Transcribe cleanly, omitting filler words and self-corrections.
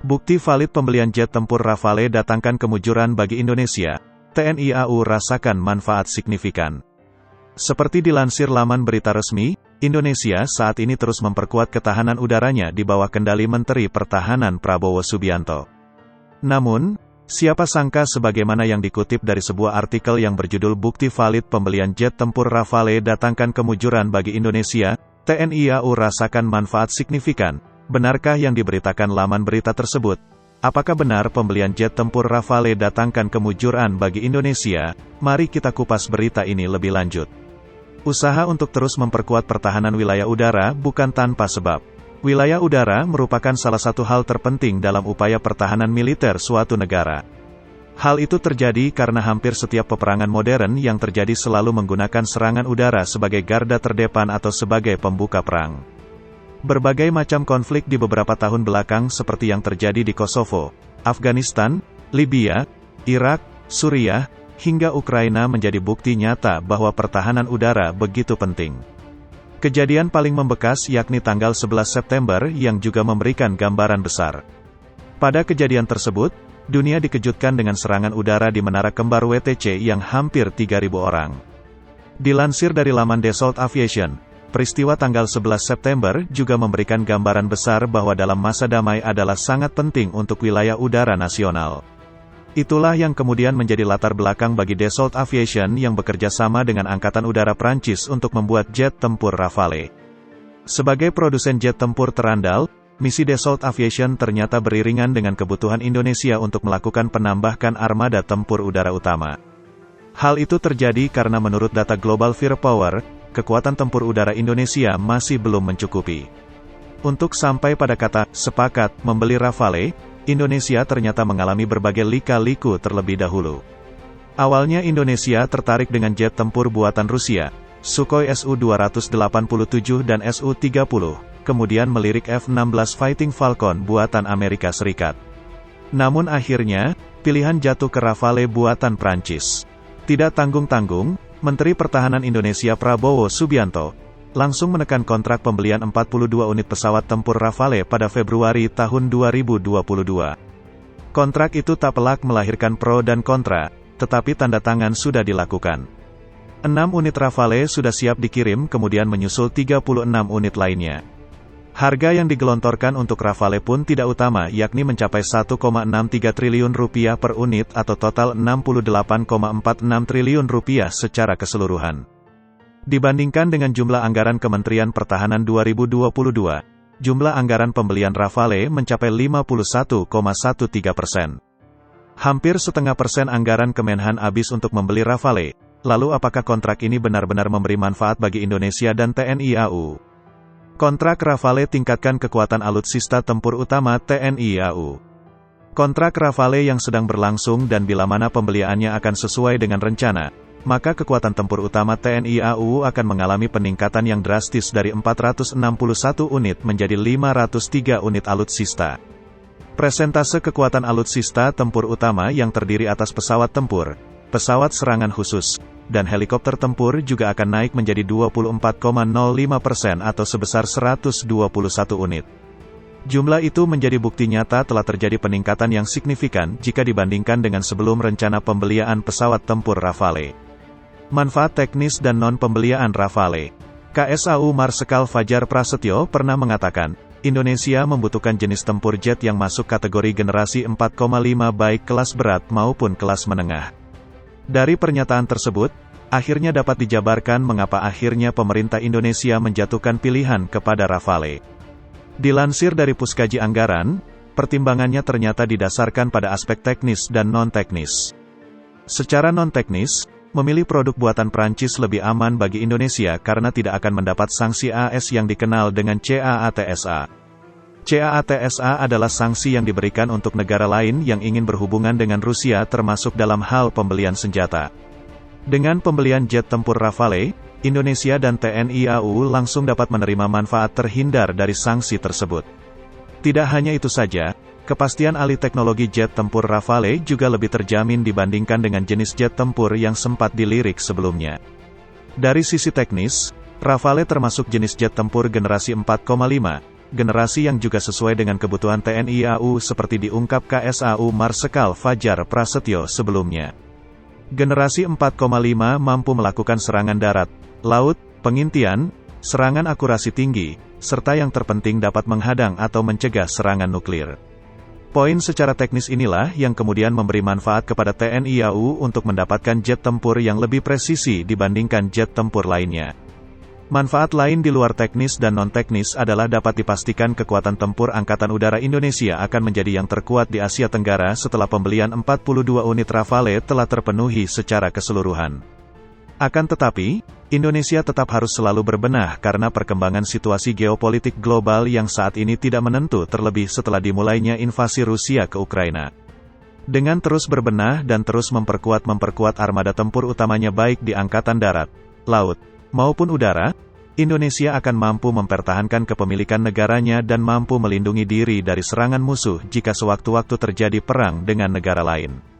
Bukti valid pembelian jet tempur Rafale datangkan kemujuran bagi Indonesia. TNI AU rasakan manfaat signifikan. Seperti dilansir laman berita resmi, Indonesia saat ini terus memperkuat ketahanan udaranya di bawah kendali Menteri Pertahanan Prabowo Subianto. Namun, siapa sangka sebagaimana yang dikutip dari sebuah artikel yang berjudul Bukti Valid Pembelian Jet Tempur Rafale Datangkan Kemujuran bagi Indonesia, TNI AU rasakan manfaat signifikan. Benarkah yang diberitakan laman berita tersebut? Apakah benar pembelian jet tempur Rafale datangkan kemujuran bagi Indonesia? Mari kita kupas berita ini lebih lanjut. Usaha untuk terus memperkuat pertahanan wilayah udara bukan tanpa sebab. Wilayah udara merupakan salah satu hal terpenting dalam upaya pertahanan militer suatu negara. Hal itu terjadi karena hampir setiap peperangan modern yang terjadi selalu menggunakan serangan udara sebagai garda terdepan atau sebagai pembuka perang. Berbagai macam konflik di beberapa tahun belakang seperti yang terjadi di Kosovo, Afghanistan, Libya, Irak, Suriah, hingga Ukraina menjadi bukti nyata bahwa pertahanan udara begitu penting. Kejadian paling membekas yakni tanggal 11 September yang juga memberikan gambaran besar. Pada kejadian tersebut, dunia dikejutkan dengan serangan udara di Menara Kembar WTC yang hampir 3.000 orang. Dilansir dari laman Dassault Aviation, peristiwa tanggal 11 September juga memberikan gambaran besar bahwa dalam masa damai adalah sangat penting untuk wilayah udara nasional. Itulah yang kemudian menjadi latar belakang bagi Dassault Aviation yang bekerja sama dengan Angkatan Udara Prancis untuk membuat jet tempur Rafale. Sebagai produsen jet tempur terandal, misi Dassault Aviation ternyata beriringan dengan kebutuhan Indonesia untuk melakukan penambahan armada tempur udara utama. Hal itu terjadi karena menurut data Global Firepower, kekuatan tempur udara Indonesia masih belum mencukupi. Untuk sampai pada kata sepakat membeli Rafale, Indonesia ternyata mengalami berbagai lika-liku terlebih dahulu. Awalnya Indonesia tertarik dengan jet tempur buatan Rusia, Sukhoi Su-287 dan Su-30, kemudian melirik F-16 Fighting Falcon buatan Amerika Serikat. Namun akhirnya, pilihan jatuh ke Rafale buatan Prancis. Tidak tanggung-tanggung, Menteri Pertahanan Indonesia Prabowo Subianto langsung menekan kontrak pembelian 42 unit pesawat tempur Rafale pada Februari tahun 2022. Kontrak itu tak pelak melahirkan pro dan kontra, tetapi tanda tangan sudah dilakukan. 6 unit Rafale sudah siap dikirim kemudian menyusul 36 unit lainnya. Harga yang digelontorkan untuk Rafale pun tidak utama yakni mencapai 1,63 triliun rupiah per unit atau total 68,46 triliun rupiah secara keseluruhan. Dibandingkan dengan jumlah anggaran Kementerian Pertahanan 2022, jumlah anggaran pembelian Rafale mencapai 51,13%. Hampir setengah persen anggaran Kemenhan habis untuk membeli Rafale. Lalu apakah kontrak ini benar-benar memberi manfaat bagi Indonesia dan TNI AU? Kontrak Rafale tingkatkan kekuatan alutsista tempur utama TNI AU. Kontrak Rafale yang sedang berlangsung dan bila mana pembeliannya akan sesuai dengan rencana, maka kekuatan tempur utama TNI AU akan mengalami peningkatan yang drastis dari 461 unit menjadi 503 unit alutsista. Presentase kekuatan alutsista tempur utama yang terdiri atas pesawat tempur, pesawat serangan khusus, dan helikopter tempur juga akan naik menjadi 24,05% atau sebesar 121 unit. Jumlah itu menjadi bukti nyata telah terjadi peningkatan yang signifikan jika dibandingkan dengan sebelum rencana pembelian pesawat tempur Rafale. Manfaat teknis dan non-pembelian Rafale. KSAU Marsikal Fajar Prasetyo pernah mengatakan, Indonesia membutuhkan jenis tempur jet yang masuk kategori generasi 4,5 baik kelas berat maupun kelas menengah. Dari pernyataan tersebut, akhirnya dapat dijabarkan mengapa akhirnya pemerintah Indonesia menjatuhkan pilihan kepada Rafale. Dilansir dari Puskaji Anggaran, pertimbangannya ternyata didasarkan pada aspek teknis dan non-teknis. Secara non-teknis, memilih produk buatan Prancis lebih aman bagi Indonesia karena tidak akan mendapat sanksi AS yang dikenal dengan CAATSA. CAATSA adalah sanksi yang diberikan untuk negara lain yang ingin berhubungan dengan Rusia termasuk dalam hal pembelian senjata. Dengan pembelian jet tempur Rafale, Indonesia dan TNI AU langsung dapat menerima manfaat terhindar dari sanksi tersebut. Tidak hanya itu saja, kepastian alih teknologi jet tempur Rafale juga lebih terjamin dibandingkan dengan jenis jet tempur yang sempat dilirik sebelumnya. Dari sisi teknis, Rafale termasuk jenis jet tempur generasi 4,5, generasi yang juga sesuai dengan kebutuhan TNI AU seperti diungkap KSAU Marsekal Fajar Prasetyo sebelumnya. Generasi 4,5 mampu melakukan serangan darat, laut, pengintian, serangan akurasi tinggi, serta yang terpenting dapat menghadang atau mencegah serangan nuklir. Poin secara teknis inilah yang kemudian memberi manfaat kepada TNI AU untuk mendapatkan jet tempur yang lebih presisi dibandingkan jet tempur lainnya. Manfaat lain di luar teknis dan non-teknis adalah dapat dipastikan kekuatan tempur Angkatan Udara Indonesia akan menjadi yang terkuat di Asia Tenggara setelah pembelian 42 unit Rafale telah terpenuhi secara keseluruhan. Akan tetapi, Indonesia tetap harus selalu berbenah karena perkembangan situasi geopolitik global yang saat ini tidak menentu terlebih setelah dimulainya invasi Rusia ke Ukraina. Dengan terus berbenah dan terus memperkuat armada tempur utamanya baik di Angkatan Darat, Laut, maupun Udara, Indonesia akan mampu mempertahankan kepemilikan negaranya dan mampu melindungi diri dari serangan musuh jika sewaktu-waktu terjadi perang dengan negara lain.